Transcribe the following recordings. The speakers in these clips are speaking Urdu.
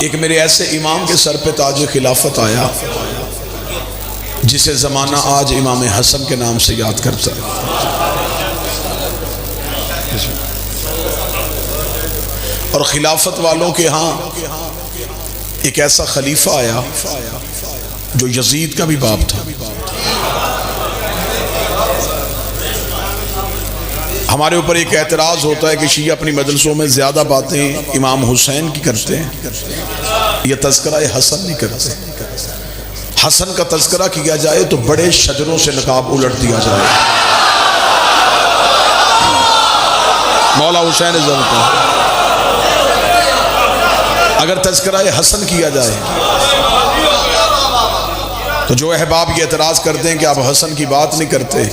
ایک میرے ایسے امام کے سر پہ تاج خلافت آیا جسے زمانہ آج امام حسن کے نام سے یاد کرتا ہے. اور خلافت والوں کے ہاں ایک ایسا خلیفہ آیا جو یزید کا بھی باپ تھا. ہمارے اوپر ایک اعتراض ہوتا ہے کہ شیعہ اپنی مجلسوں میں زیادہ باتیں امام حسین کی کرتے ہیں، یہ تذکرہ حسن نہیں کرتے. حسن کا تذکرہ کیا جائے تو بڑے شجروں سے نقاب الٹ دیا جائے. مولا حسین زلتا اگر تذکرہ حسن کیا جائے تو جو احباب یہ اعتراض کرتے ہیں کہ آپ حسن کی بات نہیں کرتے،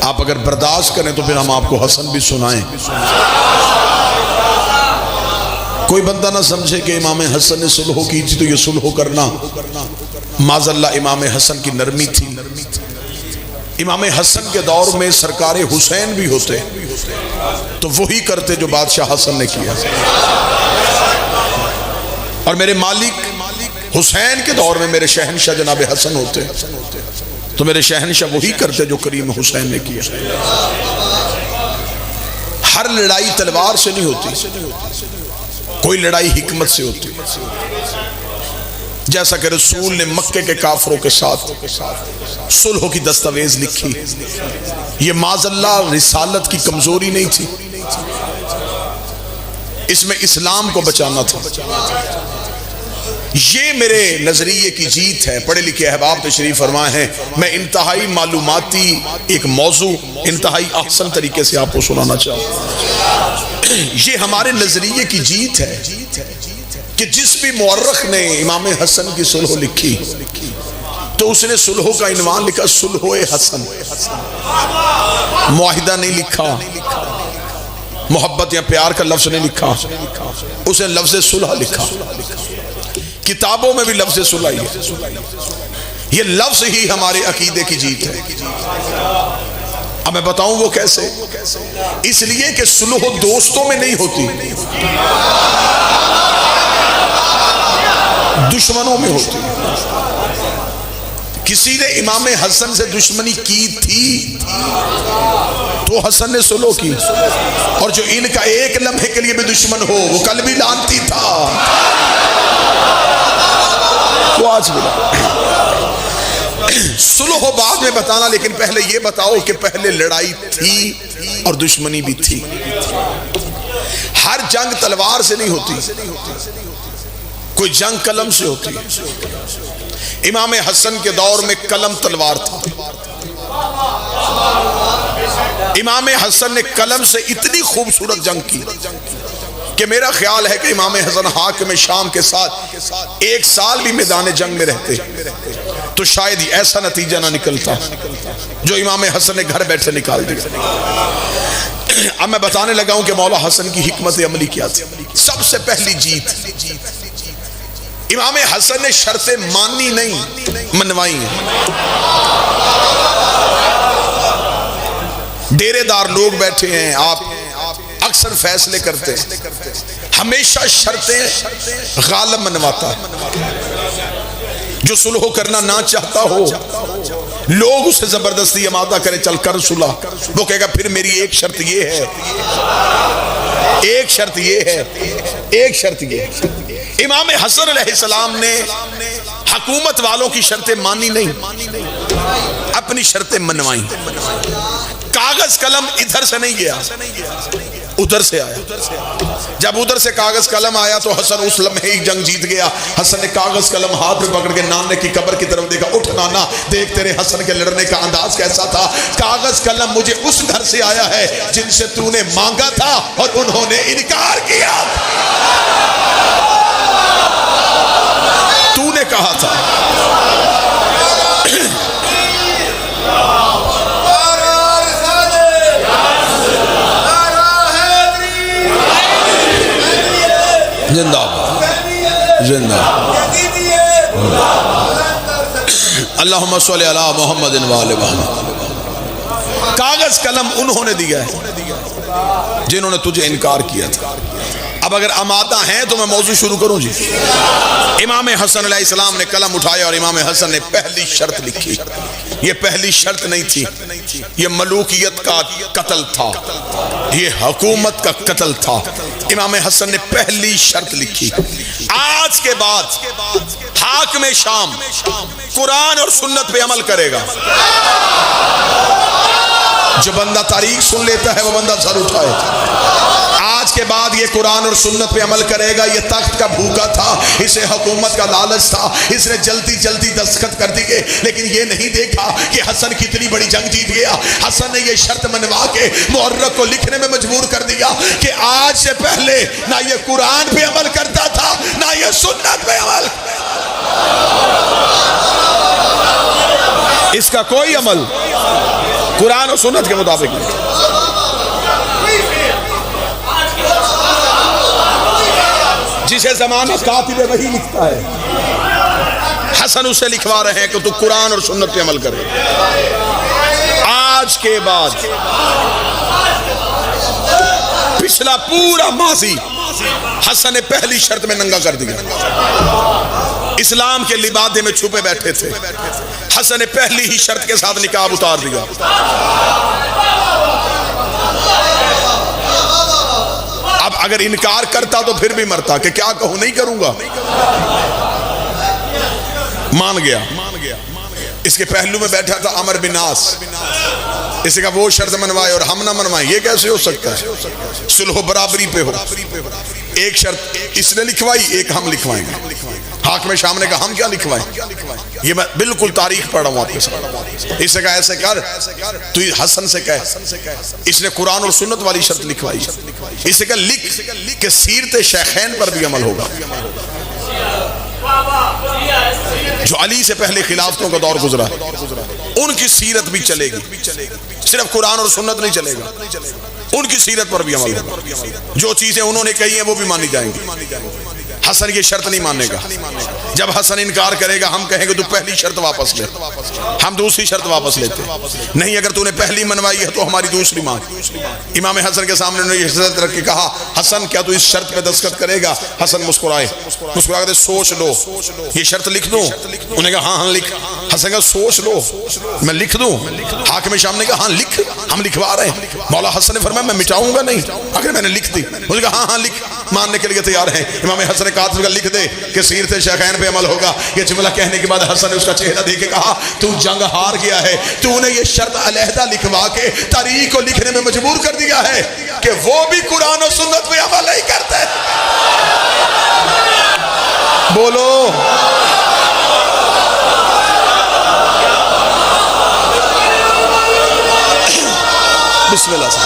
آپ اگر برداشت کریں تو پھر ہم آپ کو حسن بھی سنائیں. کوئی بندہ نہ سمجھے کہ امام حسن نے صلح کی تھی تو یہ صلح کرنا معاذ اللہ امام حسن کی نرمی تھی. امام حسن کے دور میں سرکار حسین بھی ہوتے تو وہی کرتے جو بادشاہ حسن نے کیا. اور میرے مالک حسین کے دور میں میرے شہنشاہ جناب حسن ہوتے تو میرے شہنشاہ وہی کرتے جو کریم حسین نے کیا. ہر لڑائی تلوار سے نہیں ہوتی، کوئی لڑائی حکمت سے ہوتی. جیسا کہ رسول نے مکے کے کافروں کے ساتھ صلح کی دستاویز لکھی، یہ معاذ اللہ رسالت کی کمزوری نہیں تھی، اس میں اسلام کو بچانا تھا. یہ میرے نظریے کی جیت ہے. پڑھے لکھے احباب تشریف فرمائے ہیں، میں انتہائی معلوماتی ایک موضوع انتہائی احسن طریقے سے آپ کو سنانا چاہوں. یہ ہمارے نظریے کی جیت ہے کہ جس بھی مورخ نے امام حسن کی صلح لکھی تو اس نے صلح کا عنوان لکھا صلح حسن. معاہدہ نہیں لکھا، محبت یا پیار کا لفظ نہیں لکھا، اس نے لفظ صلح لکھا. کتابوں میں بھی لفظ صلح ہے. یہ لفظ ہی ہمارے عقیدے کی جیت ہے. اب میں بتاؤں وہ کیسے. اس لیے کہ صلح دوستوں میں نہیں ہوتی، دشمنوں میں ہوتی. کسی نے امام حسن سے دشمنی کی تھی تو حسن نے صلح کی، اور جو ان کا ایک لمحے کے لیے بھی دشمن ہو وہ کل بھی لانتی تھا، وہ آج بھی. صلح بعد میں بتانا، لیکن پہلے یہ بتاؤ کہ پہلے لڑائی تھی اور دشمنی بھی تھی. ہر جنگ تلوار سے نہیں ہوتی، کوئی جنگ قلم سے ہوتی ہے. امام حسن کے دور میں قلم تلوار تھا. امام حسن نے قلم سے اتنی خوبصورت جنگ کی کہ میرا خیال ہے کہ امام حسن حاکم شام کے ساتھ ایک سال بھی میدان جنگ میں رہتے تو شاید ہی ایسا نتیجہ نہ نکلتا جو امام حسن نے گھر بیٹھے نکال دیا. اب میں بتانے لگا ہوں کہ مولا حسن کی حکمت عملی کیا تھی. سب سے پہلی جیت، امام حسن نے شرطیں مانی نہیں منوائی ہیں. ڈیرے دار لوگ بیٹھے ہیں، آپ اکثر فیصلے کرتے ہیں، ہمیشہ شرطیں غالب منواتا ہے. جو صلح کرنا نہ چاہتا ہو لوگ اسے زبردستی آمادہ کریں چل کر صلح، وہ کہے گا پھر میری ایک شرط یہ ہے، ایک شرط یہ ہے، ایک شرط یہ ہے. امام حسن علیہ السلام نے حکومت والوں کی شرطیں مانی نہیں، اپنی شرطیں منوائیں. کاغذ قلم ادھر سے نہیں گیا، ادھر سے آیا. جب ادھر سے کاغذ قلم آیا تو حسن اس لمحے ہی جنگ جیت گیا. حسن نے کاغذ قلم ہاتھ میں پکڑ کے نانے کی قبر کی طرف دیکھا. اٹھ نانا، دیکھ تیرے حسن کے لڑنے کا انداز کیسا تھا. کاغذ قلم مجھے اس گھر سے آیا ہے جن سے تو نے مانگا تھا اور انہوں نے انکار کیا. تو نے کہا تھا. زندہ زندہ اللہم صلی علی محمد وآل محمد. کاغذ قلم انہوں نے دیا ہے جنہوں نے تجھے انکار کیا تھا. اب اگر آمادہ ہیں تو میں موضوع شروع کروں جی. امام حسن علیہ السلام نے قلم اٹھایا اور امام حسن نے پہلی شرط لکھی. یہ پہلی شرط نہیں تھی, یہ ملوکیت کا قتل تھا, یہ حکومت کا قتل تھا. امام حسن نے پہلی شرط لکھی, آج کے بعد حاکم شام قرآن اور سنت پہ عمل کرے گا. جو بندہ تاریخ سن لیتا ہے وہ بندہ سر اٹھائے. آج کے بعد یہ قرآن اور سنت پہ عمل کرے گا. یہ تخت کا بھوکا تھا, اسے حکومت کا لالچ تھا, اس نے جلدی جلدی دستخط کر دیے, لیکن یہ نہیں دیکھا کہ حسن کتنی بڑی جنگ جیت گیا. حسن نے یہ شرط منوا کے مورخ کو لکھنے میں مجبور کر دیا کہ آج سے پہلے نہ یہ قرآن پہ عمل کرتا تھا نہ یہ سنت پہ عمل. اس کا کوئی عمل قرآن اور سنت کے مطابق نہیں. جسے زمانہ کاتب وحی لکھتا ہے, حسن اسے لکھوا رہے ہیں کہ تو قرآن اور سنت پہ عمل کرے. آج کے بعد پچھلا پورا ماضی حسن نے پہلی شرط میں ننگا کر دیا. اسلام کے لبادے میں چھپے بیٹھے تھے, حسن نے پہلی ہی شرط کے ساتھ نقاب اتار دیا. اب اگر انکار کرتا تو پھر بھی مرتا کہ کیا کہوں, نہیں کروں گا. مان گیا. اس کے پہلو میں بیٹھا تھا عمر بن عاص, اسے کہا وہ شرط منوائے اور ہم نہ منوائیں. یہ کیسے ہو سکتا ہے؟ صلح و برابری پہ ہو. ایک شرط اس نے لکھوائی, ایک ہم لکھوائیں گے. حاکم شام نے کہا ہم کیا لکھوائیں؟ یہ میں بالکل تاریخ پڑھ رہا ہوں آپ کے ساتھ. اس نے کہا ایسے کر, تو حسن سے کہہ. اس نے قرآن اور سنت والی شرط لکھوائی. اس نے کہا لکھ کہ سیرت شیخین پر بھی عمل ہوگا. جو علی سے پہلے خلافتوں کا دور گزرا ان کی سیرت بھی چلے گی, صرف قرآن اور سنت نہیں چلے گا, ان کی سیرت پر بھی عمل ہوگا. جو چیزیں انہوں نے کہی ہیں وہ بھی مانی جائیں گی. حسن یہ شرط نہیں مانے گا. جب حسن انکار کرے گا ہم کہیں گے تو پہلی شرط واپس لے, ہم دوسری شرط واپس لیتے. نہیں, اگر تو نے پہلی منوائی ہے تو ہماری دوسری مانگ. امام حسن کے سامنے انہوں نے یہ شرط رکھ کے کہا حسن کیا تو اس شرط پہ دستخط کرے گا؟ حسن مسکرائے, مسکرا کے سوچ لو, یہ شرط لکھ دوں؟ انہوں نے کہا ہاں لکھ. حسن کہا سوچ لو, میں لکھ دوں؟ حاکم شام نے کہا ہاں لکھ, ہم لکھوا رہے ہیں. مولا حسن نے فرمایا میں مٹاؤں گا نہیں اگر میں نے لکھ دی. انہوں نے کہا ہاں لکھ, ماننے کے لیے تیار ہیں. امام حسن کاتب کا لکھ دے کہ سیرت شیخین پہ عمل ہوگا. یہ جملہ کہنے کے بعد حسن نے اس کا چہرہ دیکھ کے کہا تو جنگ ہار گیا ہے, تو نے یہ شرط علیحدہ لکھوا کے تاریخ کو لکھنے میں مجبور کر دیا ہے کہ وہ بھی قرآن و سنت پہ عمل نہیں کرتے. بولو بسم اللہ سے.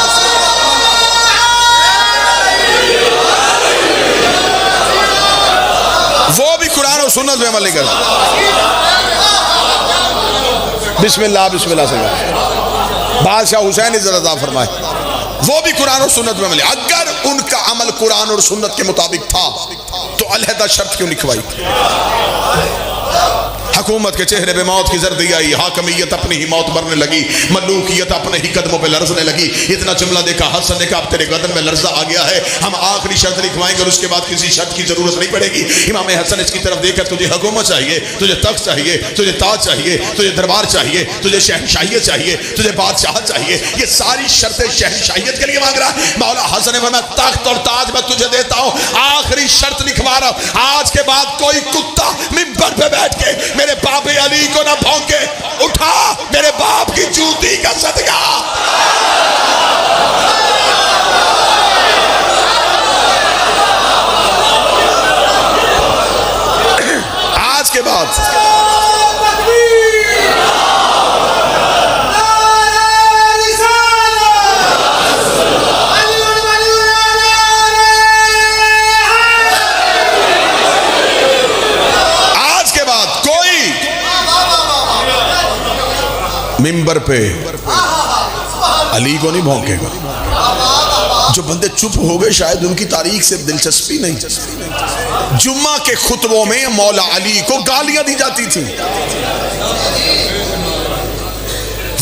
وہ بھی قرآن اور سنت پہ عمل نہیں کرتا. بسم اللہ بسم اللہ سے. بادشاہ حسین عزت عطا فرمائے, وہ بھی قرآن اور سنت پہ عمل. اگر ان کا عمل قرآن اور سنت کے مطابق تھا تو علیحدہ شرط کیوں لکھوائی؟ حکومت کے چہرے پہ موت کی زردی آئی, حاکمیت اپنی ہی موت مرنے لگی, ملوکیت اپنے ہی قدموں پہ لرزنے لگی. اتنا جملہ دیکھا حسن نے کہا اب تیرے قدم میں لرزہ آ گیا ہے, ہم آخری شرط لکھوائیں گے اور اس کے بعد کسی شرط کی ضرورت نہیں پڑے گی. امام حسن اس کی طرف دیکھ کر تجھے حکومت چاہیے, تجھے تخت چاہیے, تجھے تاج چاہیے, تجھے دربار چاہیے, تجھے شہنشاہیت چاہیے, تجھے بادشاہت چاہیے, یہ ساری شرطیں شہنشاہیت کے لیے مانگ رہا ہے. مولا حسن نے فرمایا تخت اور تاج میں تجھے دیتا ہوں, آخری شرط لکھوا رہا ہوں, آج کے بعد کوئی کتا منبر پہ بیٹھ کے میرے باپ علی کو نہ بھونکے. اٹھا میرے باپ کی جوتی کا صدقہ. آج کے بعد منبر پہ علی کو نہیں بھونکے گا. جو بندے چپ ہو گئے شاید ان کی تاریخ سے دلچسپی نہیں. جمعہ کے خطبوں میں مولا علی کو گالیاں دی جاتی تھی.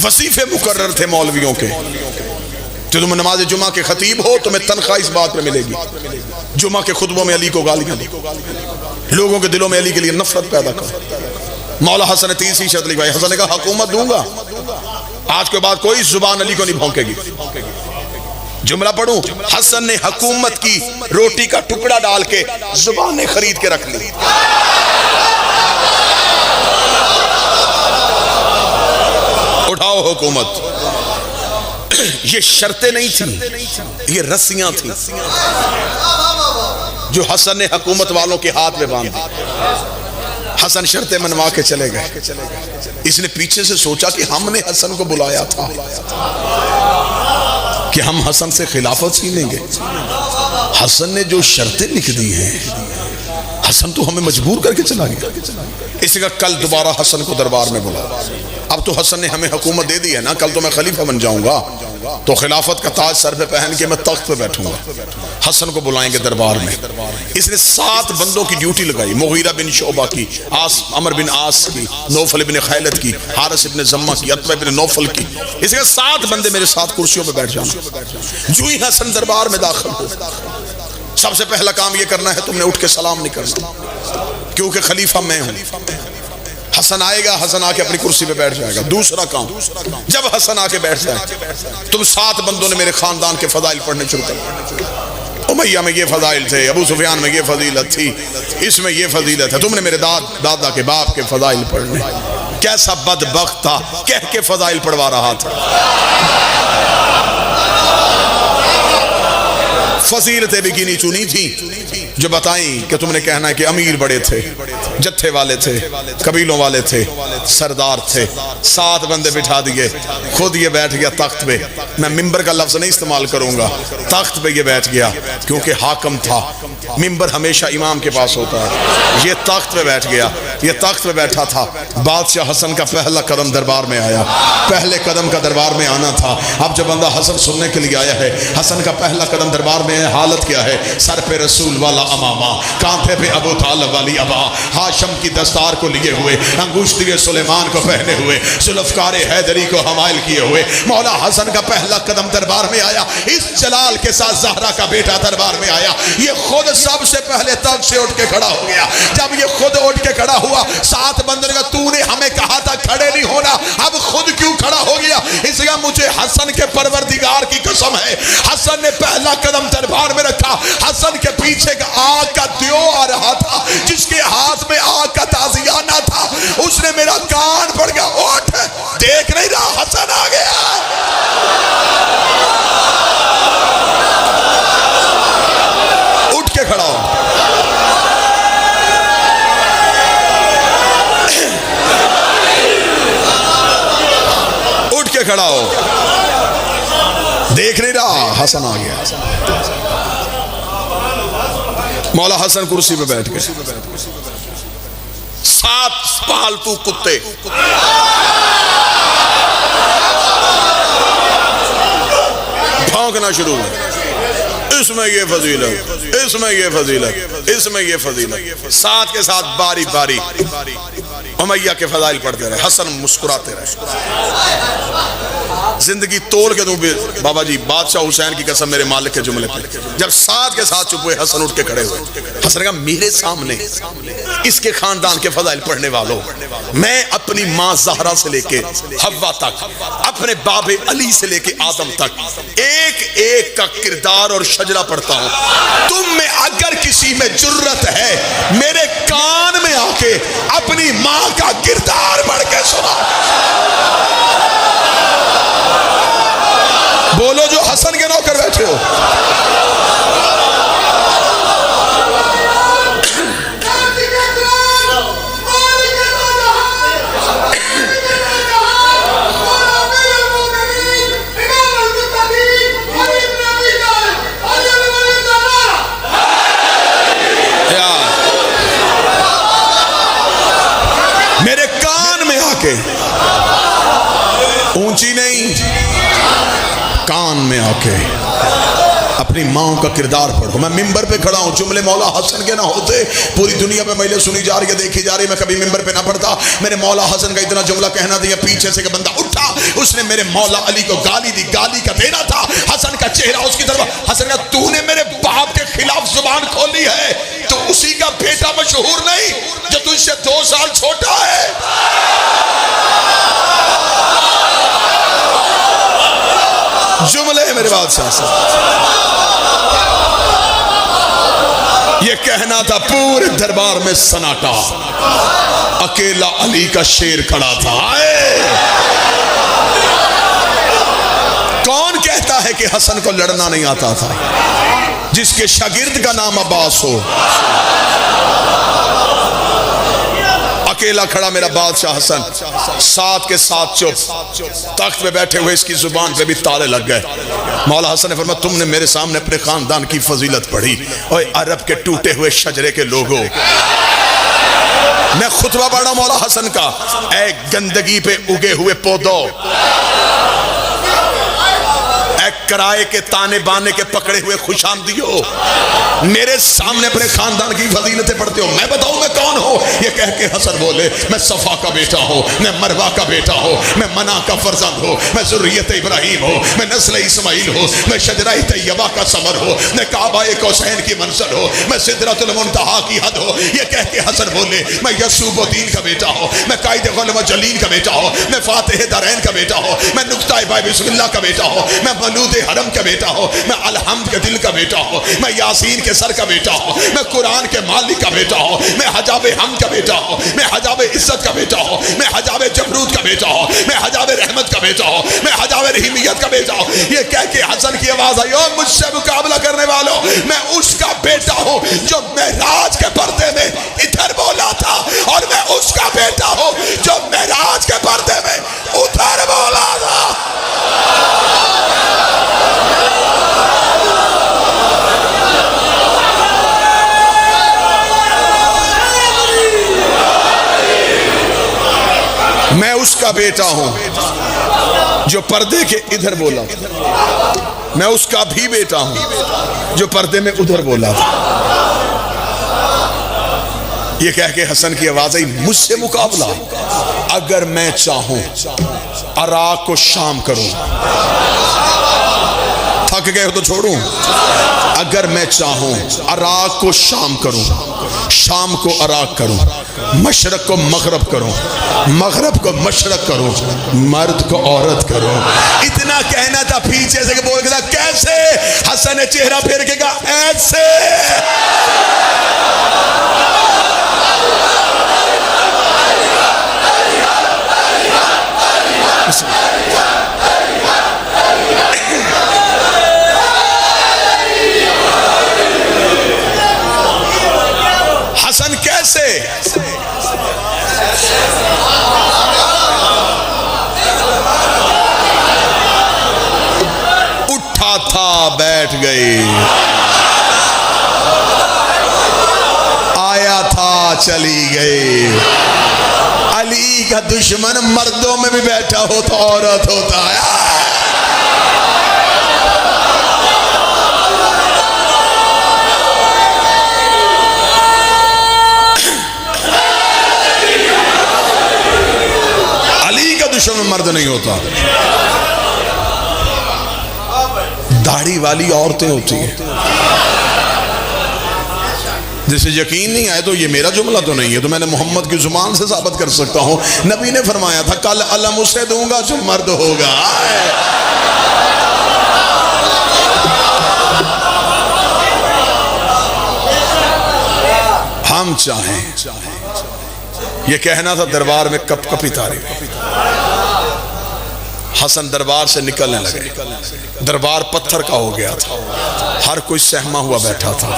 وظیفے مقرر تھے مولویوں کے, تو تم نماز جمعہ کے خطیب ہو، تمہیں تنخواہ اس بات پہ ملے گی جمعہ کے خطبوں میں علی کو گالیاں دی، لوگوں کے دلوں میں علی کے لیے نفرت پیدا کر۔ مولا حسن نے تیسری شرط لکھوائی، حسن نے کہا حکومت دوں گا، آج کے بعد کوئی زبان علی کو نہیں بھونکے گی۔ جملہ پڑھوں، حسن نے حکومت کی روٹی کا ٹکڑا ڈال کے زبانیں خرید کے رکھ لی۔ اٹھاؤ حکومت۔ یہ شرطیں نہیں تھیں، یہ رسیاں تھیں جو حسن نے حکومت والوں کے ہاتھ میں باندھ دی۔ حسن شرطیں منوا کے چلے گئے۔ اس نے پیچھے سے سوچا کہ ہم نے حسن کو بلایا تھا کہ ہم حسن سے خلافت چھینیں گے، حسن نے جو شرطیں لکھ دی ہیں، حسن تو ہمیں مجبور کر کے چلا گیا۔ اسی کا کل دوبارہ حسن کو دربار میں بلا۔ اب تو حسن نے ہمیں حکومت دے دی ہے نا، کل تو میں خلیفہ بن جاؤں گا، تو خلافت کا تاج سر پہ پہن کے میں تخت پہ بیٹھوں گا۔ حسن کو بلائیں گے دربار میں۔ اس نے 7 بندوں کی ڈیوٹی لگائی، مغیرہ بن شعبہ کی، عمر بن عاص کی، نوفل بن خیلت کی، حارث بن زمہ کی، عتبہ بن نوفل کی۔ اس نے 7 بندے میرے ساتھ کرسیوں پہ بیٹھ جانا۔ جو ہی حسن دربار میں داخل ہو، سب سے پہلا کام یہ کرنا ہے تم نے اٹھ کے سلام نہیں کرنا، کیونکہ خلیفہ میں ہوں۔ حسن آئے گا، حسن آ کے اپنی کرسی پہ بیٹھ جائے گا۔ دوسرا کام، جب حسن آ کے بیٹھ جائے، تم 7 بندوں نے میرے خاندان کے فضائل پڑھنے شروع کر۔ امیہ میں یہ فضائل تھے، ابو سفیان میں یہ فضیلت تھی، اس میں یہ فضیلت ہے، تم نے میرے دادا کے باپ کے فضائل پڑھنے۔ کیسا بدبخت تھا، کہہ کے فضائل پڑھوا رہا تھا۔ فضیلتیں بھی گنی چنی تھی جو بتائیں کہ تم نے کہنا ہے کہ امیر بڑے تھے، جتھے والے تھے، قبیلوں والے تھے، سردار تھے۔ 7 بندے بٹھا دیے، خود یہ بیٹھ گیا تخت پہ۔ میں ممبر کا لفظ نہیں استعمال کروں گا، تخت پہ یہ بیٹھ گیا کیونکہ حاکم تھا۔ ممبر ہمیشہ امام کے پاس ہوتا ہے، یہ تخت پہ بیٹھ گیا، یہ تخت پہ بیٹھا تھا۔ بادشاہ حسن کا پہلا قدم دربار میں آیا، پہلے قدم کا دربار میں آنا تھا۔ اب جب بندہ حسن سننے کے لیے آیا ہے، حسن کا پہلا قدم دربار میں ہے، حالت کیا ہے؟ سر پہ رسول والا امامہ، کانٹھے پہ ابو طالب والی ابا، ہاشم کی دستار کو لیے ہوئے، انگوشتی سلیمان کو پہنے ہوئے، ذوالفقار حیدری کو حمائل کیے ہوئے مولا حسن کا پہلا قدم دربار میں آیا۔ اس جلال کے ساتھ زہرا کا بیٹا دربار میں آیا۔ یہ خود سب سے پہلے تخت سے اٹھ کے کھڑا ہو گیا۔ جب یہ خود اٹھ کے کھڑا ہوا، 7 بندوں نے کہا تو نے ہمیں کہا تھا کھڑے نہیں ہونا، اب خود کیوں کھڑا ہو گیا؟ اس لیے مجھے حسن کے پروردگار کی قسم ہے، حسن نے پہلا قدم دربار میں رکھا۔ حسن کے پیچھے کا آگ کا دیو آ رہا تھا، جس کے ہاتھ میں آگ کا تازیانہ تھا۔ اس نے میرا کان پڑ گیا، اٹھ، دیکھ نہیں رہا حسن آ گیا۔ اٹھ کے کھڑا ہو، اٹھ کے کھڑا ہو، دیکھ نہیں رہا حسن آ گیا۔ مولا حسن کرسی پہ بیٹھ گئے۔ 7 پالتو کتے بھونکنا شروع ہوئے، اس میں یہ فضیلت، اس میں یہ فضیلت، اس میں یہ فضیلت۔ 7 کے ساتھ باری باری امیہ کے فضائل پڑھتے رہے، حسن مسکراتے رہے۔ زندگی توڑ کے دوں بابا جی، بادشاہ حسین کی قسم میرے مالک کے جملے پہ۔ جب 7 کے ساتھ چپ ہوئے، حسن اٹھ کے کھڑے ہوئے۔ حسن نے کہا میرے سامنے اس کے خاندان کے فضائل پڑھنے والوں، میں اپنی ماں زہرا سے لے کے حوا تک، اپنے باب علی سے لے کے آدم تک، ایک ایک کا کردار اور شجرہ پڑھتا ہوں۔ تم میں اگر کسی میں جرت ہے میرے کان میں آ کے اپنی ماں کا کردار پڑھ کے سنا۔ بولو جو حسن کے نوکر بیٹھے ہو، میرے کان میں آ کے، اونچی نہیں، کان میں آ کے اپنی ماں کا کردار پڑھو۔ میں ممبر پہ کھڑا ہوں، جملے مولا حسن کے نہ ہوتے پوری دنیا پہ مجلس سنی جا رہی ہے، دیکھی جا رہی ہے، میں کبھی ممبر پہ نہ پڑھتا۔ میرے مولا حسن کا اتنا جملہ کہنا دیا پیچھے سے کہ بندہ اٹھا، اس نے میرے مولا علی کو گالی دی، گالی کا دینا تھا۔ حسن کا چہرہ اس کی طرف، حسن کہا تو نے میرے باپ کے خلاف زبان کھولی ہے، تو اسی کا بیٹا مشہور نہیں جو تجھ سے 2 سال چھوٹا ہے۔ جملے میرے بادشاہ سے یہ کہنا تھا، پورے دربار میں سناٹا، اکیلا علی کا شیر کھڑا تھا۔ کون کہتا ہے کہ حسن کو لڑنا نہیں آتا تھا؟ جس کے شاگرد کا نام عباس ہو، اکیلا کھڑا میرا بادشاہ حسن، ساتھ کے ساتھ چپ، تخت پہ بیٹھے ہوئے اس کی زبان پہ بھی تالے لگ گئے۔ مولا حسن نے فرمایا تم نے میرے سامنے اپنے خاندان کی فضیلت پڑھی، اور عرب کے ٹوٹے ہوئے شجرے کے لوگوں، میں خطبہ پڑھا مولا حسن کا، اے گندگی پہ اگے ہوئے پودوں، اے کرائے کے تانے بانے کے پکڑے ہوئے خوش آمدیوں، میرے سامنے اپنے خاندان کی فضیلتیں پڑھتے ہو، میں بتاؤں میں کون ہوں؟ یہ کہہ کے حسن بولے میں صفا کا بیٹا ہوں، میں مروہ کا بیٹا ہوں، میں منع کا فرزند ہوں، میں ذریت ابراہیم ہوں، میں نسل اسماعیل ہوں، میں شجرہ طیبہ کا ثمر ہوں، میں کعبہ کوثین کی منزل ہوں، میں سدرۃ المنتہا کی حد ہوں۔ یہ کہہ کے حسن بولے میں یسوب الدین کا بیٹا ہوں، میں قائد غلم جلین کا بیٹا ہوں، میں فاتح دارین کا بیٹا ہوں، میں نقطہ باب بسم اللہ کا بیٹا ہوں، میں مولود حرم کا بیٹا ہوں، میں الحمد کے دل کا بیٹا ہوں، میں یاسین کے سر کا بیٹا ہوں، میں قرآن کے مالک کا بیٹا ہوں، میں حجاب حمد کا بیٹا ہوں، میں حجاب عزت کا بیٹا ہوں، میں حجاب جبروت کا بیٹا ہوں، میں حجاب رحمت کا بیٹا ہوں، میں حجاب رحیمیت کا بیٹا ہوں۔ یہ کہہ کے حسن کی آواز آئی، او مجھ سے مقابلہ کرنے والوں، میں اس کا بیٹا ہوں جو معراج کے پردے میں ادھر بولا تھا، اور میں اس کا بیٹا ہوں جو معراج کے پردے میں ادھر بولا تھا۔ میں اس کا بیٹا ہوں جو پردے کے ادھر بولا تھا، میں اس کا بھی بیٹا ہوں جو پردے میں ادھر بولا تھا۔ یہ کہہ کے حسن کی آواز آئی، مجھ سے مقابلہ؟ اگر میں چاہوں عراق کو شام کروں، تھک گئے ہو تو چھوڑوں؟ اگر میں چاہوں عراق کو شام کروں، شام کو عراق کروں، مشرق کو مغرب کروں، مغرب کو مشرق کروں، مرد کو عورت کروں۔ اتنا کہنا تھا، پیچھے سے بول کے تھا کیسے؟ حسن نے چہرہ پھیر کے کہا ایسے۔ حسن کیسے؟ اٹھا تھا بیٹھ گئی، آیا تھا چلی گئی۔ علی کا دشمن مردوں میں بھی بیٹھا ہو تو عورت ہوتا ہے۔ دشمن مرد نہیں ہوتا، داڑھی والی عورتیں ہوتی ہیں۔ جسے یقین نہیں آئے تو یہ میرا جملہ تو نہیں ہے، تو میں نے محمد کی زبان سے ثابت کر سکتا ہوں، نبی نے فرمایا تھا کل علم اسے دوں گا جو مرد ہوگا۔ ہم چاہیں، یہ کہنا تھا دربار میں کپ کپی تاریخ۔ حسن دربار سے نکلنے لگے، دربار پتھر کا ہو گیا تھا، ہر کوئی سہما ہوا بیٹھا تھا،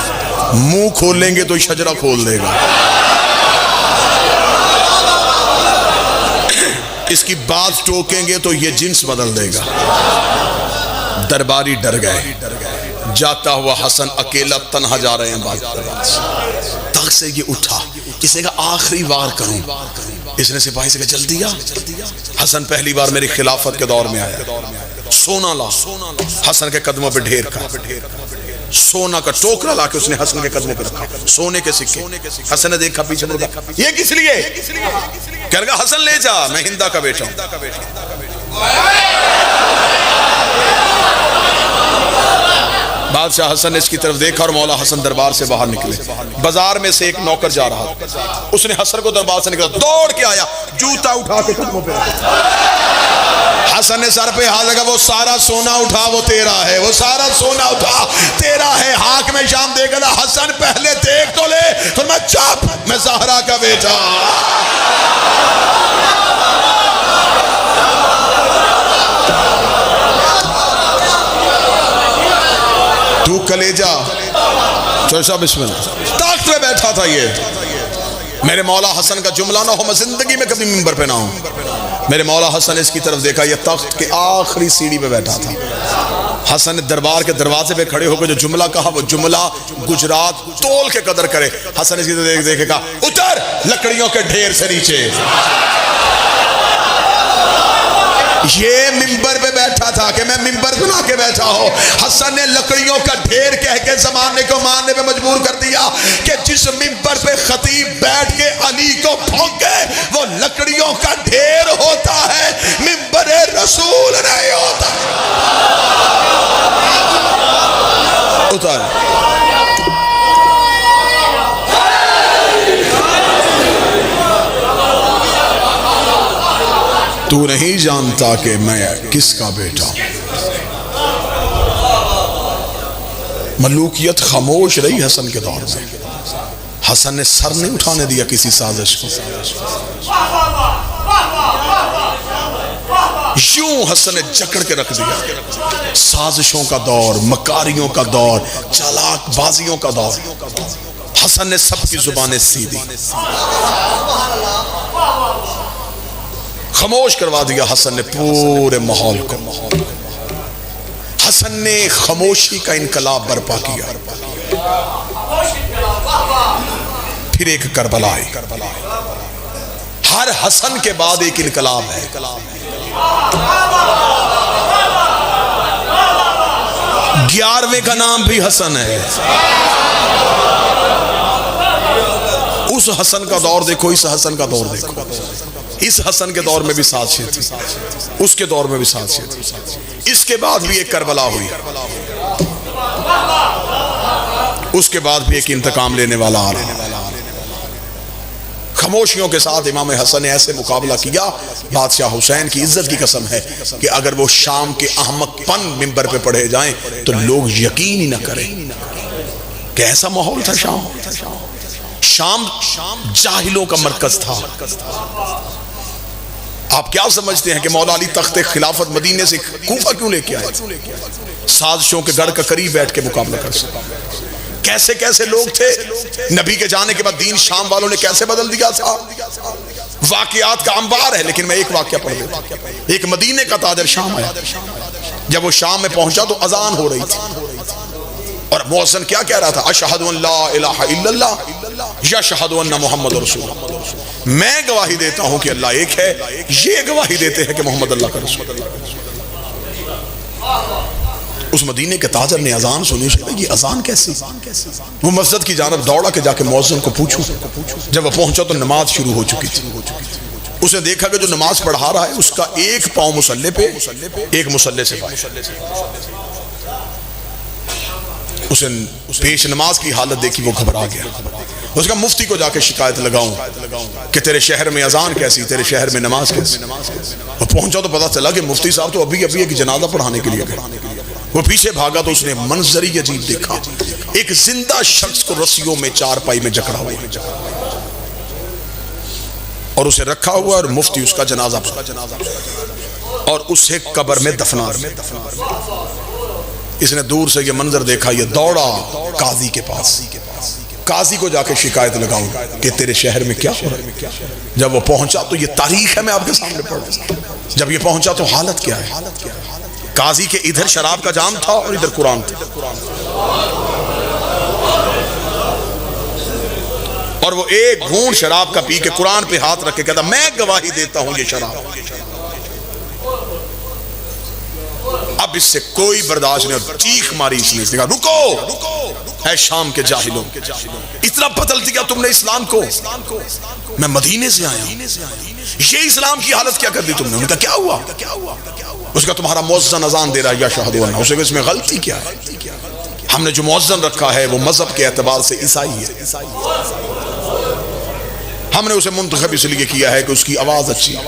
منہ کھولیں گے تو شجرہ کھول دے گا، اس کی بات ٹوکیں گے تو یہ جنس بدل دے گا۔ درباری ڈر گئے، جاتا ہوا حسن اکیلا تنہا جا رہے ہیں دربار سے، تخت سے یہ اٹھا، اس نے کہا آخری بار کروں۔ اس نے سپاہی سے کہا جلدی آ۔ حسن پہلی بار میری خلافت کے دور میں آیا، سونا لا، حسن کے قدموں پہ ڈھیر کا سونا کا ٹوکرا لا کے اس نے حسن کے قدموں پہ رکھا، سونے کے سکے۔ حسن نے دیکھا پیچھے مڑا، یہ کس لیے؟ کہہ رہا حسن لے جا، میں ہندا کا بیٹا ہوں۔ بادشاہ حسن نے اس کی طرف دیکھا اور مولا حسن دربار سے باہر نکلے. بازار میں سے ایک نوکر جا رہا تھا. اس نے حسن کو دربار سے نکلا, دوڑ کے آیا, جوتا اٹھا کے قدموں پہ رکھا. حسن نے سر پہ ہاتھ لگا, وہ سارا سونا اٹھا وہ تیرا ہے, وہ سارا سونا اٹھا تیرا ہے. حاکم شام دیکھ گا, حسن پہلے دیکھ تو لے. فرمایا چپ, میں زہرا کا بیٹا. تو کلیجا چوشا بسم اللہ تخت پہ بیٹھا تھا. یہ میرے مولا حسن کا جملہ نہ ہو, میں زندگی میں کبھی منبر پہ نہ ہوں. میرے مولا حسن نے اس کی طرف دیکھا, یہ تخت کے آخری سیڑھی پہ بیٹھا تھا. حسن نے دربار کے دروازے پہ کھڑے ہو کے جو جملہ کہا, وہ جملہ گجرات تول کے قدر کرے. حسن نے اس کی طرف دیکھے کہا, اتر لکڑیوں کے ڈھیر سے نیچے. یہ منبر پہ بیٹھا تھا کہ میں منبر بنا کے بیٹھا ہوں. حسن نے لکڑیوں کا ڈھیر کہہ کے زمانے کو ماننے پہ مجبور کر دیا کہ جس منبر پہ خطیب بیٹھ کے علی کو پھونکے وہ لکڑیوں کا ڈھیر ہوتا ہے, منبر رسول نہیں ہوتا. اتر. تو نہیں جانتا کہ میں کس کا بیٹا ہوں. ملوکیت خاموش رہی حسن کے دور میں. حسن نے سر نہیں اٹھانے دیا کسی سازش کو. یوں حسن نے جکڑ کے رکھ دیا. سازشوں کا دور, مکاریوں کا دور, چالاک بازیوں کا دور. حسن نے سب کی زبانیں سیدھی, خاموش کروا دیا حسن نے پورے ماحول کو. حسن نے خاموشی کا انقلاب برپا کیا. پھر ایک کربلا آئی. ہر حسن کے بعد ایک انقلاب ہے. 11ویں کا نام بھی حسن ہے. اس حسن کا دور دیکھو, اس حسن کا دور دیکھو. اس حسن کے دور میں بھی سازشیں تھی, اس کے دور میں بھی سازشیں تھی. اس کے بعد بھی ایک کربلا ہوئی, اس کے بعد بھی ایک انتقام لینے والا آ رہا. خاموشیوں کے ساتھ امام حسن نے ایسے مقابلہ کیا, بادشاہ حسین کی عزت کی قسم ہے کہ اگر وہ شام کے احمق پن منبر پہ پڑھے جائیں تو لوگ یقین ہی نہ کریں کہ ایسا ماحول تھا. شام جاہلوں کا مرکز تھا. آپ کیا سمجھتے ہیں کہ مولا علی تخت خلافت مدینے سے کوفہ کیوں لے کے آئے؟ سازشوں کے گڑھ کا قریب بیٹھ کے مقابلہ کر سکتے. کیسے کیسے لوگ تھے, نبی کے جانے کے بعد دین شام والوں نے کیسے بدل دیا تھا. واقعات کا انبار ہے, لیکن میں ایک واقعہ پڑھ دیتا ہوں. ایک مدینے کا تاجر شام آیا. جب وہ شام میں پہنچا تو اذان ہو رہی تھی, اور مؤذن کیا کہہ رہا تھا, اشہد ان لا الہ الا اللہ یشہد ان محمد رسول اللہ. میں گواہی دیتا ہوں کہ اللہ ایک ہے, یہ گواہی دیتے ہیں کہ محمد اللہ کا رسول. اس مدینے کے تاجر نے اذان سنی, یہ اذان کیسی. وہ مسجد کی جانب دوڑا کہ جا کے مؤذن کو پوچھوں. جب وہ پہنچا تو نماز شروع ہو چکی تھی. اس نے دیکھا کہ جو نماز پڑھا رہا ہے اس کا ایک پاؤں مصلی پہ, ایک مصلی سے باہر. اس نے پیش نماز کی حالت دیکھی, وہ گھبرا گیا. اس کا مفتی کو جا کے شکایت لگاؤں کہ تیرے شہر میں اذان کیسی, تیرے شہر میں نماز کیسی. وہ پہنچا تو پتا چلا کہ مفتی صاحب تو ابھی ایک جنازہ پڑھانے کے لیے گئے. وہ پیچھے بھاگا تو اس نے منظر ہی عجیب دیکھا, ایک زندہ شخص کو رسیوں میں چارپائی میں جکڑا ہوا اور اسے رکھا ہوا, اور مفتی اس کا جنازہ پڑھا اور اسے قبر میں دفنا. اس نے دور سے یہ منظر دیکھا, یہ دوڑا قاضی کے پاس. قاضی کو جا کے شکایت لگاؤں کہ تیرے شہر میں کیا ہو رہا ہے. جب وہ پہنچا تو یہ تاریخ ہے, میں آپ کے سامنے پڑھ رہا ہوں. جب یہ پہنچا تو حالت کیا ہے. قاضی کے ادھر شراب کا جام تھا اور ادھر قرآن تھا, اور وہ ایک گھونٹ شراب کا پی کے قرآن پہ ہاتھ رکھ کے کہتا میں گواہی دیتا ہوں یہ شراب. اب اس سے کوئی برداشت نہیں, چیخ ماری اس نے, رکو اے شام کے جاہلوں، اتنا بدل دیا تم نے اسلام کو، میں مدینے سے آیا ہوں، یہ اسلام کی حالت کیا کر دی تم نے؟ ان کا کیا ہوا؟ اس کا تمہارا مؤذن اذان دے رہا ہے یا شہد ورنہ، اسے اس میں غلطی کیا ہے؟ ہم نے جو مؤذن رکھا ہے وہ مذہب کے اعتبار سے عیسائی ہے، ہم نے اسے منتخب اس لیے کیا ہے کہ اس کی آواز اچھی ہے،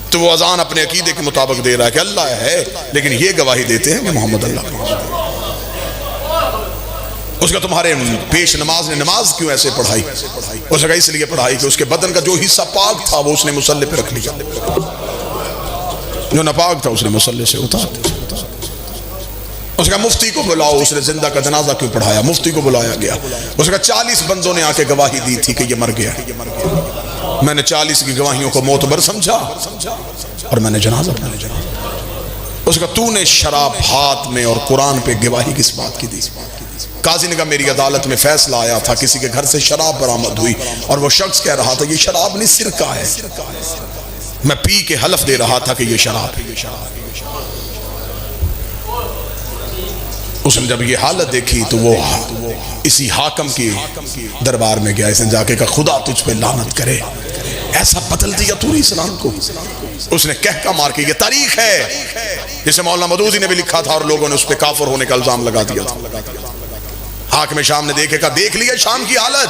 تو وہ اذان اپنے عقیدے کے مطابق دے رہا ہے کہ اللہ ہے، لیکن یہ گواہی دیتے ہیں کہ محمد اللہ۔ اس کا تمہارے پیش نماز نے نماز کیوں ایسے پڑھائی؟ اس کا اس لیے پڑھائی کہ اس کے بدن کا جو حصہ پاک تھا وہ اس نے مصلی پہ رکھ لیا، جو ناپاک تھا اس نے مصلی سے اتار دیا۔ اس کا مفتی کو بلاؤ، اس نے زندہ کا جنازہ کیوں پڑھایا؟ مفتی کو بلایا گیا، اس کا 40 بندوں نے آ کے گواہی دی تھی کہ یہ مر گیا، میں نے 40 کی گواہیوں کو معتبر سمجھا اور میں نے جنازہ پڑھایا۔ اس کا تو نے شراب ہاتھ میں اور قرآن پہ گواہی کس بات کی دی؟ قاضی نے کہا میری عدالت میں فیصلہ آیا تھا، کسی کے گھر سے شراب برآمد ہوئی اور وہ شخص کہہ رہا تھا یہ شراب نہیں سرکہ ہے، میں پی کے حلف دے رہا تھا کہ یہ شراب ہے۔ اس نے جب یہ حالت دیکھی تو وہ اسی حاکم کی دربار میں گیا، اس نے جا کے کہا خدا تجھ پہ لعنت کرے، ایسا بدل دیا تو نے اسلام کو۔ اس نے کہکا مار کے، یہ تاریخ ہے جسے مولانا مودودی نے بھی لکھا تھا اور لوگوں نے اس پہ کافر ہونے کا الزام لگا دیا تھا۔ حاکم شام نے دیکھے کہا دیکھ لیا شام کی حالت؟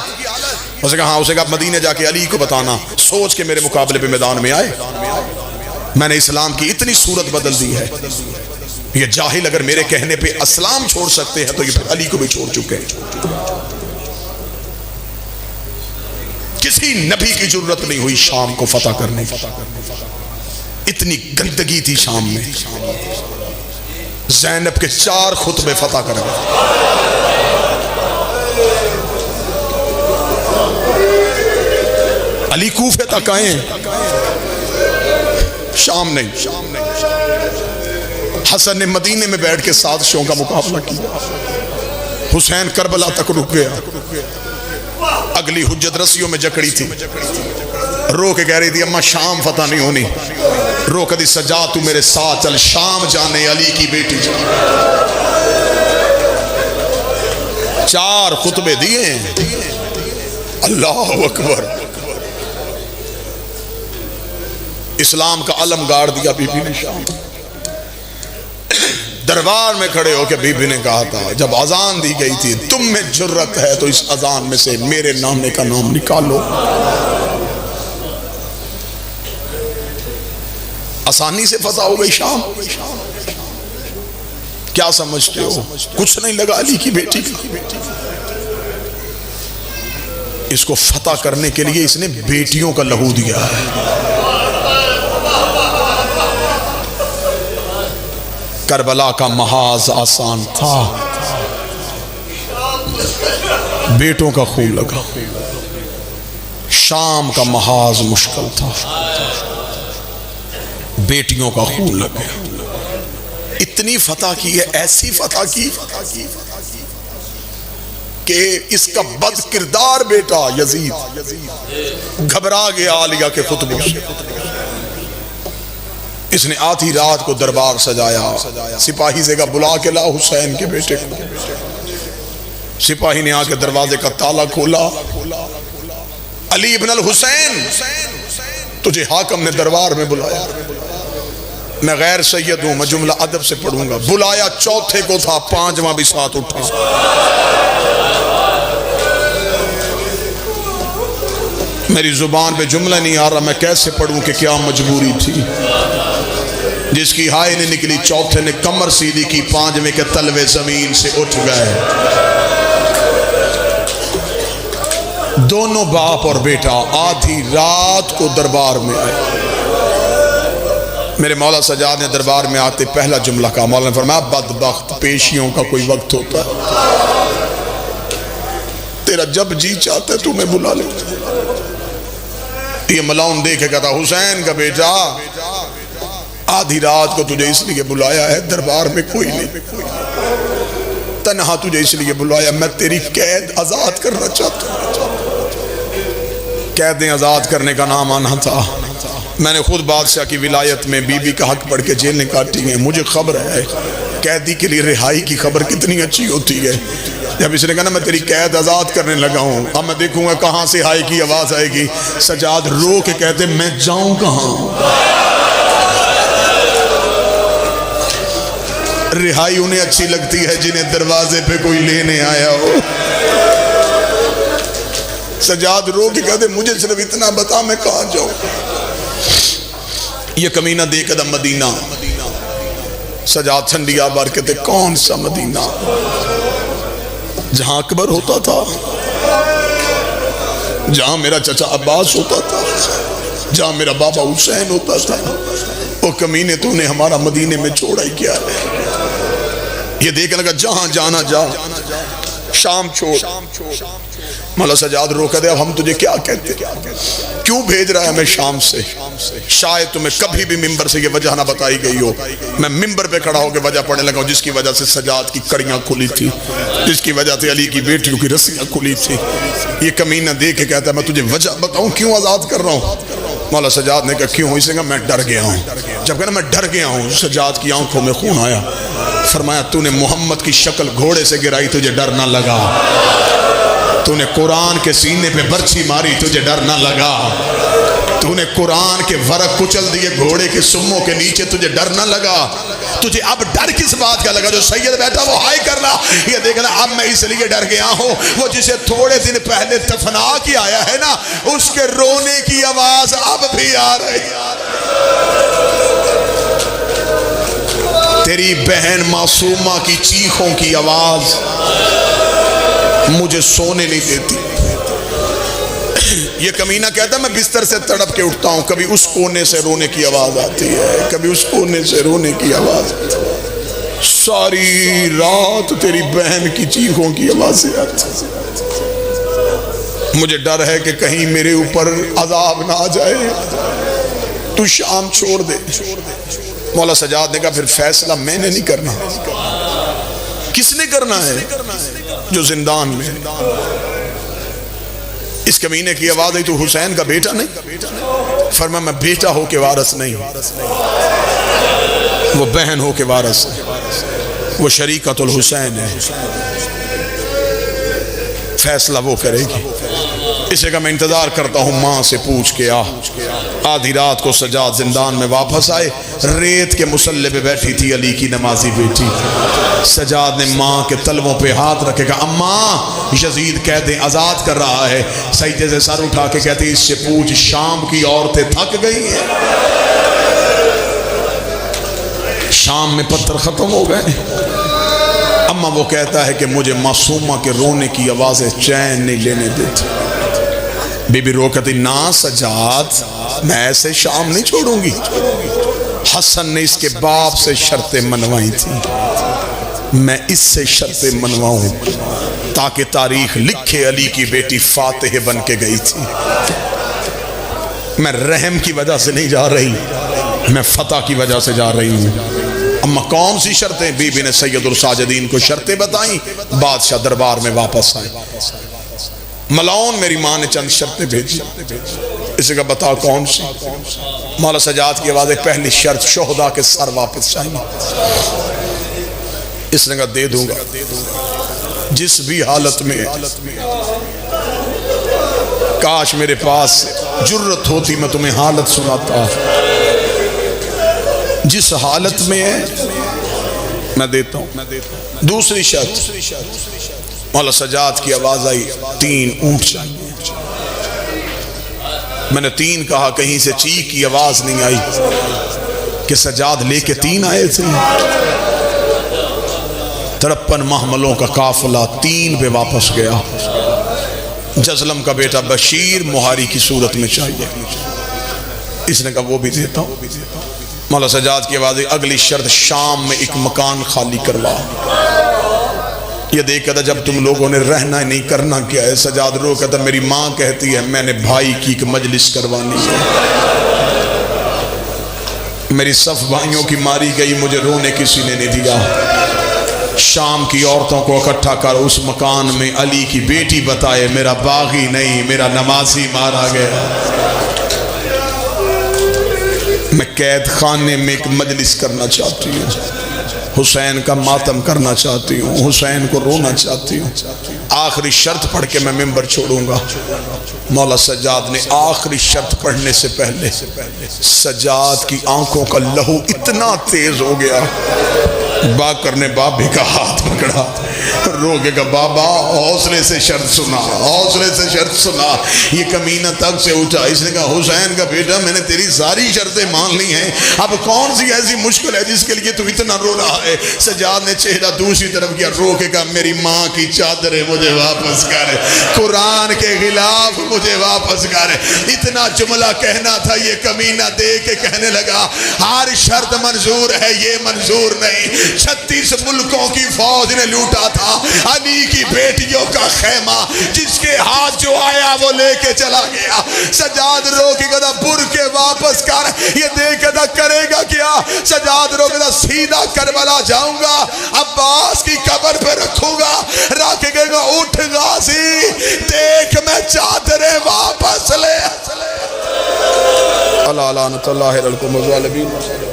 اسے کہا ہاں، اسے کہا مدینے جا کے علی کو بتانا، سوچ کے میرے مقابلے پہ میدان میں آئے، میں نے اسلام کی اتنی صورت بدل دی ہے، یہ جاہل اگر میرے کہنے پہ اسلام چھوڑ سکتے ہیں تو یہ پھر علی کو بھی چھوڑ چکے ہیں۔ کسی نبی کی ضرورت نہیں ہوئی شام کو فتح کرنے کی، اتنی گندگی تھی شام میں، زینب کے 4 خطبے فتح کر گئے۔ علی کوفے تک آئے، شام نہیں۔ حسن نے مدینے میں بیٹھ کے سازشوں کا مقابلہ کیا، حسین کربلا تک رک گیا، اگلی حجت رسیوں میں جکڑی تھی، رو کے کہہ رہی تھی اماں شام فتح نہیں ہونی، رو کدی سجا تو میرے ساتھ چل، شام جانے علی کی بیٹی جانے۔ 4 خطبے دیے، اللہ اکبر، اسلام کا علم گاڑ دیا بی بی نے شام۔ دربار میں کھڑے ہو کے بی بی نے کہا تھا جب اذان دی گئی تھی تم میں جرت ہے تو اس اذان میں سے میرے نانے کا نام نکالو۔ آسانی سے فتح ہو گئی شام، کیا سمجھتے ہو؟ کچھ نہیں لگا علی کی بیٹی کا۔ اس کو فتح کرنے کے لیے اس نے بیٹیوں کا لہو دیا ہے۔ کربلا کا محاذ آسان تھا، بیٹوں کا خون لگا، شام کا محاذ مشکل تھا، بیٹیوں کا خون لگا۔ اتنی فتح کی ہے، ایسی فتح کی کہ اس کا بد کردار بیٹا یزید گھبرا گیا عالیہ کے خطبوں سے۔ اس نے آدھی رات کو دربار سجایا، سپاہی سے کہا بلا کے لا حسین کے بیٹے کو۔ سپاہی نے آ کے دروازے کا تالا کھولا، علی ابن الحسین تجھے حاکم نے دربار میں بلایا، میں غیر سید ہوں، میں جملہ ادب سے پڑھوں گا، بلایا چوتھے کو تھا، 5واں بھی ساتھ اٹھا۔ میری زبان پہ جملہ نہیں آ رہا، میں کیسے پڑھوں کہ کیا مجبوری تھی جس کی ہائے نے نکلی، چوتھے نے کمر سیدھی کی، 5ویں کے تلوے زمین سے اٹھ گئے۔ دونوں باپ اور بیٹا آدھی رات کو دربار میں آئے۔ میرے مولا سجاد نے دربار میں آتے پہلا جملہ کہا، مولا نے فرمایا بدبخت، پیشیوں کا کوئی وقت ہوتا ہے، تیرا جب جی چاہتا ہے تو میں بلا لے۔ یہ ملاؤن دیکھے کہتا حسین کا بیٹا آدھی رات کو تجھے اس لیے بلایا ہے، دربار میں کوئی نہیں، تنہا تجھے اس لیے بلایا، میں تیری قید آزاد کرنا چاہتا ہوں۔ قیدیں آزاد کرنے کا نام آنا تھا، میں نے خود بادشاہ کی ولایت میں بی بی کا حق پڑھ کے جیلیں کاٹی ہیں، مجھے خبر ہے قیدی کے لیے رہائی کی خبر کتنی اچھی ہوتی ہے. جب اس نے کہا نا میں تیری قید آزاد کرنے لگا ہوں، اب میں دیکھوں گا کہاں سے ہائی کی آواز آئے گی. سجاد رو کے کہتے میں جاؤں کہاں. رہائی انہیں اچھی لگتی ہے جنہیں دروازے پہ کوئی لینے آیا ہو. سجاد رو کے کہتے مجھے صرف اتنا بتا میں کہاں جاؤں. یہ کمینہ دیکھ کر مدینہ. سجاد ٹھنڈیا بار کہتے کون سا مدینہ جہاں اکبر ہوتا تھا، جہاں میرا چچا عباس ہوتا تھا، جہاں میرا بابا حسین ہوتا تھا. وہ کمینے تو نے ہمارا مدینے میں چھوڑا ہی کیا ہے. یہ دیکھ لگا جہاں جانا جا، شام چھوڑ. مولا سجاد رو کہتے اب ہم تجھے کیا کہتے، کیوں بھیج رہا ہے ہمیں شام سے؟ شاید تمہیں کبھی بھی ممبر سے یہ وجہ نہ بتائی گئی ہو. میں ممبر پہ کھڑا ہو کے وجہ پڑھنے لگا ہوں جس کی وجہ سے سجاد کی کڑیاں کھلی تھی، جس کی وجہ سے علی کی بیٹیوں کی رسیاں کھلی تھی. یہ کمینہ دیکھ کے کہتا ہے میں تجھے وجہ بتاؤں کیوں آزاد کر رہا ہوں. مولا سجاد نے کہا کیوں؟ اس نے کہا میں ڈر گیا ہوں. جب کہنا میں ڈر گیا ہوں، سجاد کی آنکھوں میں خون آیا. فرمایا تو نے محمد کی شکل گھوڑے سے گرائی، تجھے ڈر نہ لگا. تو نے قرآن کے سینے پہ برچھی ماری، تجھے ڈر نہ لگا. تو نے قرآن کے ورق کچل دیے گھوڑے کے سموں کے نیچے، تجھے ڈر نہ لگا. تجھے اب ڈر کس بات کا لگا؟ جو سید بیٹھا وہ ہائی کر رہا. یہ دیکھنا اب میں اس لیے ڈر گیا ہوں، وہ جسے تھوڑے دن پہلے دفنا کے آیا ہے نا، اس کے رونے کی آواز اب بھی آ رہی. تیری بہن معصومہ کی چیخوں کی آواز مجھے سونے نہیں دیتی. یہ کمینہ کہتا ہے میں بستر سے تڑپ کے اٹھتا ہوں، کبھی اس کونے سے رونے کی آواز آتی ہے، کبھی اس کونے سے رونے کی آواز آتی ہے. ساری رات تیری بہن کی چیخوں کی آوازیں آتی ہیں. مجھے ڈر ہے کہ کہیں میرے اوپر عذاب نہ آ جائے، تو شام چھوڑ دے. مولا سجاد نے کہا پھر فیصلہ میں نے نہیں کرنا. کس نے کرنا ہے؟ جو زندان میں. اس کمینے کی آواز آئی تو حسین کا بیٹا نہیں؟ فرمایا میں بیٹا ہو کے وارث نہیں، وہ بہن ہو کے وارث ہے، وہ شریکت الحسین ہے. فیصلہ وہ کرے گی. اسے کا میں انتظار کرتا ہوں ماں سے پوچھ کے آ. آدھی رات کو سجاد زندان میں واپس آئے. ریت کے مصلے پہ بیٹھی تھی علی کی نمازی بیٹی. سجاد نے ماں کے تلووں پہ ہاتھ رکھے گا اماں یزید قیدیں آزاد کر رہا ہے. سجدے سے سر اٹھا کے کہتی اس سے پوچھ شام کی عورتیں تھک گئی ہیں؟ شام میں پتھر ختم ہو گئے. اما وہ کہتا ہے کہ مجھے معصومہ کے رونے کی آوازیں چین نہیں لینے دیتی. بی بی رو کہتی نا سجاد میں ایسے شام نہیں چھوڑوں گی. حسن نے اس کے باپ سے شرطیں منوائی تھی، میں اس سے شرطیں منواؤں تاکہ تاریخ لکھے علی کی بیٹی فاتح بن کے گئی تھی. میں رحم کی وجہ سے نہیں جا رہی، میں فتح کی وجہ سے جا رہی ہوں. اما کون سی شرطیں؟ بی بی نے سید الساجدین کو شرطیں بتائیں. بادشاہ دربار میں واپس آئے. ملعون میری ماں نے چند شرطیں بھیجی. اسے کہا بتا کون سی؟ مولا سجاد کی آواز ہے پہلی شرط شہداء کے سر واپس چاہیے. اس نے کہا دے دوں گا جس بھی حالت میں. کاش میرے پاس جرت ہوتی میں تمہیں حالت سناتا. جس حالت میں ہے میں دیتا ہوں. دوسری شرط مولا سجاد کی آواز آئی 3 اونٹ چاہیے. میں نے 3 کہا، کہیں سے چیخ کی آواز نہیں آئی کہ سجاد لے کے 3 آئے تھے. 53 محملوں کا قافلہ 3 پہ واپس گیا. جزلم کا بیٹا بشیر مہاری کی صورت میں چاہیے. اس نے کہا وہ بھی دیتا ہوں. مولا سجاد کی آواز اگلی شرط شام میں ایک مکان خالی کروا. یہ دیکھ کہتا جب تم لوگوں نے رہنا ہی نہیں کرنا کیا ہے؟ سجاد رو کہتا میری ماں کہتی ہے میں نے بھائی کی ایک مجلس کروانی ہے. میری صف بھائیوں کی ماری گئی، مجھے رونے کسی نے نہیں دیا. شام کی عورتوں کو اکٹھا کر اس مکان میں علی کی بیٹی بتائے میرا باغی نہیں میرا نمازی مارا گیا. میں قید خانے میں ایک مجلس کرنا چاہتی ہوں. حسین کا ماتم کرنا چاہتی ہوں، حسین کو رونا چاہتی ہوں، آخری شرط پڑھ کے میں ممبر چھوڑوں گا۔ مولا سجاد نے آخری شرط پڑھنے سے پہلے سجاد کی آنکھوں کا لہو اتنا تیز ہو گیا، باقر نے بابے کا ہاتھ پکڑا، رو کے کہا بابا حوصلے سے شرط سنا، حوصلے سے شرط سنا۔ یہ کمینہ تک سے اٹھا، اس نے کہا حسین کا بیٹا میں نے تیری ساری شرطیں مان لی ہیں، اب کون سی ایسی مشکل ہے جس کے لیے تو اتنا رو رہا ہے؟ سجاد نے چہرہ دوسری طرف کیا، رو کے کہا میری ماں کی چادریں مجھے واپس کر، قرآن کے خلاف مجھے واپس کر۔ اتنا جملہ کہنا تھا، یہ کمینہ دے کے کہنے لگا ہر شرط منظور ہے، یہ منظور نہیں۔ 36 ملکوں کی فوج نے لوٹا تھا، علی کی بیٹیوں کا خیمہ، جس کے ہاتھ جو آیا وہ لے کے چلا گیا۔ سجاد رو کے کہا بر کے واپس کر، یہ دیکھ کہا کرے گا کیا؟ سجاد رو کے کہا سیدھا کربلا جاؤں گا، عباس کی قبر پہ رکھوں گا، رکھ کے گا اٹھ غازی دیکھ میں چادریں واپس لے۔ اللہ لعنت اللہ علی القوم الظالمین۔